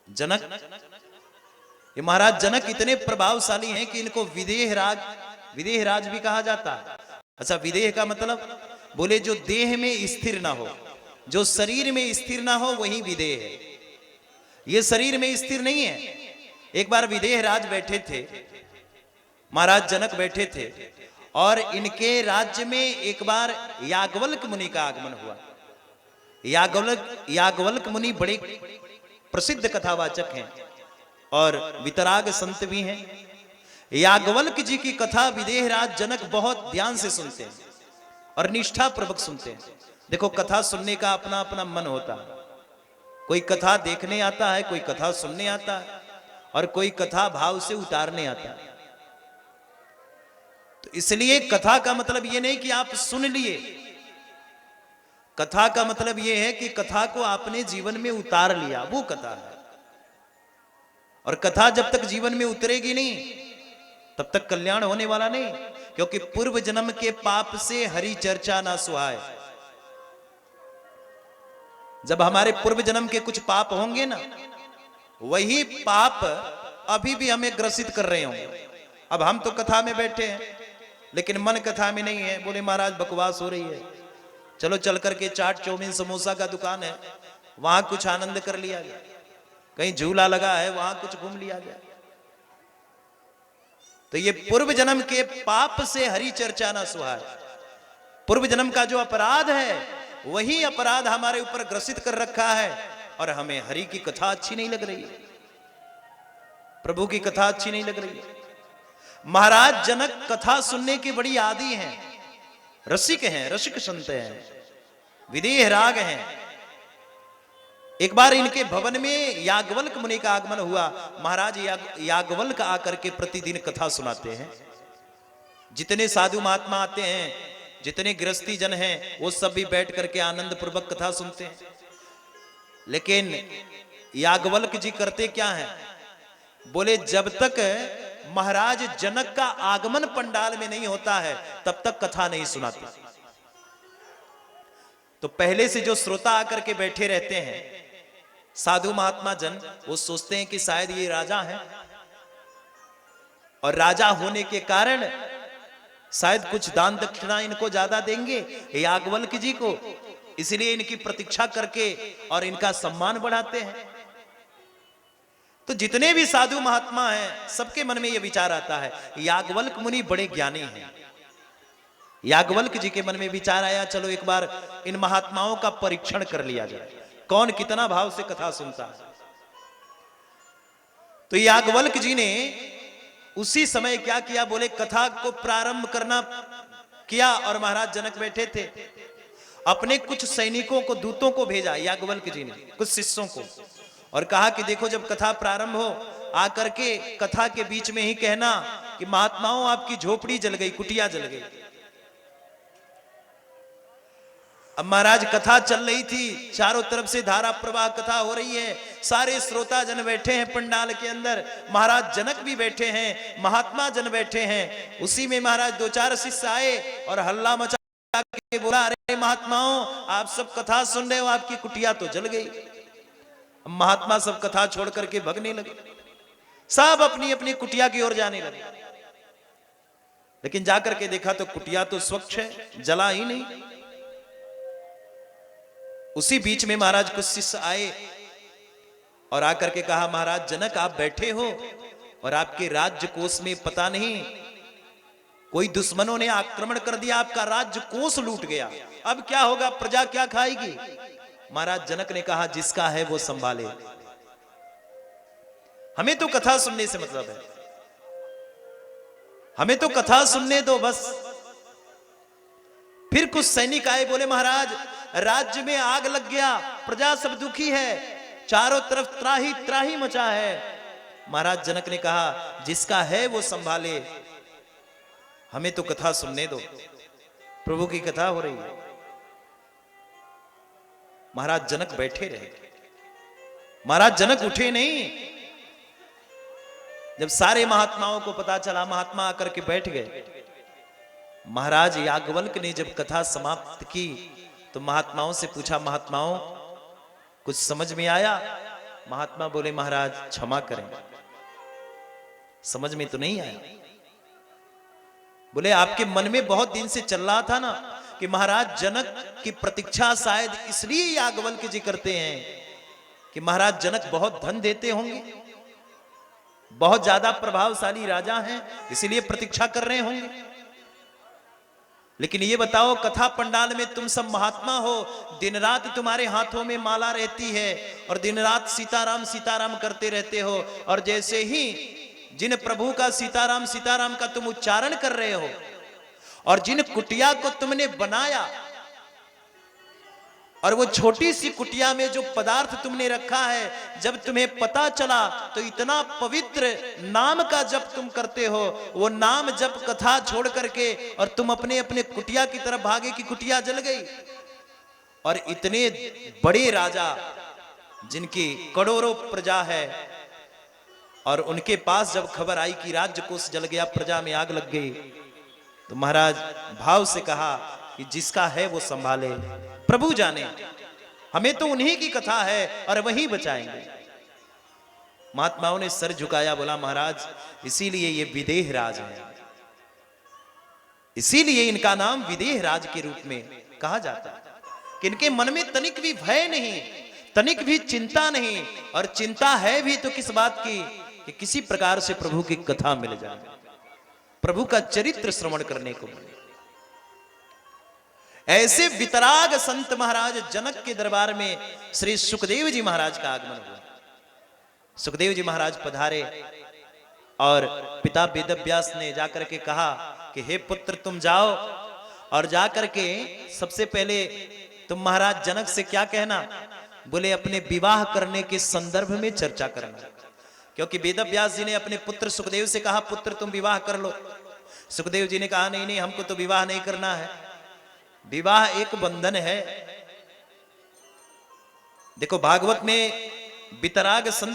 जनक, ये महाराज जनक इतने प्रभावशाली हैं कि इनको विदेह राज भी कहा जाता है। अच्छा, विदेह का मतलब बोले जो देह में स्थिर ना हो, जो शरीर में स्थिर ना हो वही विदेह है। ये शरीर में स्थिर नहीं है। एक बार विदेह राज बैठे थे, महाराज जनक बैठे थे और इनके राज्य में एक बार याज्ञवल्क्य मुनि का आगमन हुआ। याज्ञवल्क्य मुनि बड़े प्रसिद्ध कथावाचक हैं और वितराग संत भी हैं। याज्ञवल्क्य जी की कथा विदेहराज जनक बहुत ध्यान से सुनते हैं और निष्ठा पूर्वक सुनते हैं। देखो, कथा सुनने का अपना अपना मन होता है। कोई कथा देखने आता है, कोई कथा सुनने आता है और कोई कथा भाव से उतारने आता है। तो इसलिए कथा का मतलब यह नहीं कि आप सुन लिए, कथा का मतलब यह है कि कथा को आपने जीवन में उतार लिया, वो कथा है। और कथा जब तक जीवन में उतरेगी नहीं तब तक कल्याण होने वाला नहीं, क्योंकि पूर्व जन्म के पाप से हरि चर्चा ना सुहाए। जब हमारे पूर्व जन्म के कुछ पाप होंगे ना, वही पाप अभी भी हमें ग्रसित कर रहे होंगे। अब हम तो कथा में बैठे हैं लेकिन मन कथा में नहीं है। बोले महाराज बकवास हो रही है, चलो चल करके चाट चौमीन समोसा का दुकान है, वहां कुछ आनंद कर लिया गया, कहीं झूला लगा है वहां कुछ घूम लिया गया। तो ये पूर्व जन्म के पाप से हरि चर्चा ना सुहाए। पूर्व जन्म का जो अपराध है वही अपराध हमारे ऊपर ग्रसित कर रखा है और हमें हरि की कथा अच्छी नहीं लग रही है, प्रभु की कथा अच्छी नहीं लग रही है। महाराज जनक कथा सुनने के बड़ी आदी हैं, रसिक हैं, रसिक संत हैं, विदेह राग हैं। एक बार इनके भवन में याज्ञवल्क्य मुनि का आगमन हुआ। महाराज याज्ञवल्क्य आकर के प्रतिदिन कथा सुनाते हैं। जितने साधु महात्मा आते हैं, जितने गृहस्थी जन हैं, वो सब भी बैठ करके आनंद पूर्वक कथा सुनते हैं। लेकिन याज्ञवल्क्य जी करते क्या हैं? बोले जब तक महाराज जनक का आगमन पंडाल में नहीं होता है तब तक कथा नहीं सुनाते। तो पहले से जो श्रोता आकर के बैठे रहते हैं साधु महात्मा जन, वो सोचते हैं कि शायद ये राजा हैं और राजा होने के कारण शायद कुछ दान दक्षिणा इनको ज्यादा देंगे याज्ञवल्क्य जी को, इसलिए इनकी प्रतीक्षा करके और इनका सम्मान बढ़ाते हैं। तो जितने भी साधु महात्मा हैं सबके मन में यह विचार आता है याज्ञवल्क्य मुनि बड़े ज्ञानी हैं। याज्ञवल्क्य जी के मन में विचार आया, चलो एक बार इन महात्माओं का परीक्षण कर लिया जाए, कौन कितना भाव से कथा सुनता है। तो याज्ञवल्क्य जी ने उसी समय क्या किया? बोले कथा को प्रारंभ करना किया और महाराज जनक बैठे थे। अपने कुछ सैनिकों को, दूतों को भेजा याज्ञवल्क्य जी ने, कुछ शिष्यों को, और कहा कि देखो जब कथा प्रारंभ हो आकर के कथा के बीच में ही कहना कि महात्माओं आपकी झोपड़ी जल गई, कुटिया जल गई। अब महाराज कथा चल रही थी, चारों तरफ से धारा प्रवाह कथा हो रही है, सारे श्रोता जन बैठे हैं पंडाल के अंदर, महाराज जनक भी बैठे हैं, महात्मा जन बैठे हैं। उसी में महाराज दो चार शिष्य आए और हल्ला मचा के बोला, अरे महात्माओं आप सब कथा सुन रहे हो, आपकी कुटिया तो जल गई। महात्मा सब कथा छोड़ करके भगने लगे, सब अपनी अपनी कुटिया की ओर जाने लगे। लेकिन जाकर के देखा तो कुटिया तो स्वच्छ है, जला ही नहीं। उसी बीच में महाराज कुछ शिष्य आए और आकर के कहा, महाराज जनक आप बैठे हो और आपके राज्य कोष में पता नहीं कोई दुश्मनों ने आक्रमण कर दिया, आपका राज्य कोष लूट गया, अब क्या होगा, प्रजा क्या खाएगी? महाराज जनक ने कहा, जिसका है वो संभाले, हमें तो कथा सुनने से मतलब है, हमें तो कथा सुनने दो बस। फिर कुछ सैनिक आए, बोले महाराज राज्य में आग लग गया, प्रजा सब दुखी है, चारों तरफ त्राही त्राही मचा है। महाराज जनक ने कहा, जिसका है वो संभाले, हमें तो कथा सुनने दो, प्रभु की कथा हो रही है। महाराज जनक बैठे रहे, महाराज जनक उठे नहीं। जब सारे महात्माओं को पता चला, महात्मा आकर के बैठ गए। महाराज याज्ञवल्क्य ने जब कथा समाप्त की तो महात्माओं से पूछा, महात्माओं कुछ समझ में आया? महात्मा बोले महाराज क्षमा करें, समझ में तो नहीं आया। बोले आपके मन में बहुत दिन से चल रहा था ना कि महाराज जनक की प्रतीक्षा शायद इसलिए याज्ञवल्क्य जी करते हैं कि महाराज जनक बहुत धन देते होंगे, बहुत ज्यादा प्रभावशाली राजा हैं, इसीलिए प्रतीक्षा कर रहे होंगे। लेकिन ये बताओ, कथा पंडाल में तुम सब महात्मा हो, दिन रात तुम्हारे हाथों में माला रहती है और दिन रात सीताराम सीताराम करते रहते हो, और जैसे ही जिन प्रभु का सीताराम सीताराम का तुम उच्चारण कर रहे हो और जिन कुटिया को तुमने बनाया और वो छोटी सी कुटिया में जो पदार्थ तुमने रखा है, जब तुम्हें पता चला तो इतना पवित्र नाम का जप तुम करते हो, वो नाम जप कथा छोड़ करके और तुम अपने अपने कुटिया की तरफ भागे कि कुटिया जल गई। और इतने बड़े राजा जिनकी करोड़ों प्रजा है और उनके पास जब खबर आई कि राज्य कोष जल गया, प्रजा में आग लग गई, तो महाराज भाव से कहा कि जिसका है वो संभाले, प्रभु जाने, हमें तो उन्हीं की कथा है और वही बचाएंगे। महात्माओं ने सर झुकाया, बोला महाराज इसीलिए ये विदेह राज है, इसीलिए इनका नाम विदेह राज के रूप में कहा जाता है कि इनके मन में तनिक भी भय नहीं, तनिक भी चिंता नहीं, और चिंता है भी तो किस बात की कि किसी प्रकार से प्रभु की कथा मिल जाए, प्रभु का चरित्र श्रवण करने को मिले। ऐसे वितराग संत महाराज जनक के दरबार में श्री सुखदेव जी महाराज का आगमन हुआ। सुखदेव जी महाराज पधारे और पिता वेदव्यास ने जाकर के कहा कि हे पुत्र तुम जाओ और जाकर के सबसे पहले तुम महाराज जनक से क्या कहना? बोले अपने विवाह करने के संदर्भ में चर्चा करना, क्योंकि वेदव्यास जी ने अपने पुत्र सुखदेव से कहा पुत्र तुम विवाह कर लो। सुखदेव जी ने कहा नहीं नहीं, हमको तो विवाह नहीं करना है, विवाह एक बंधन है। देखो भागवत में वितराग संत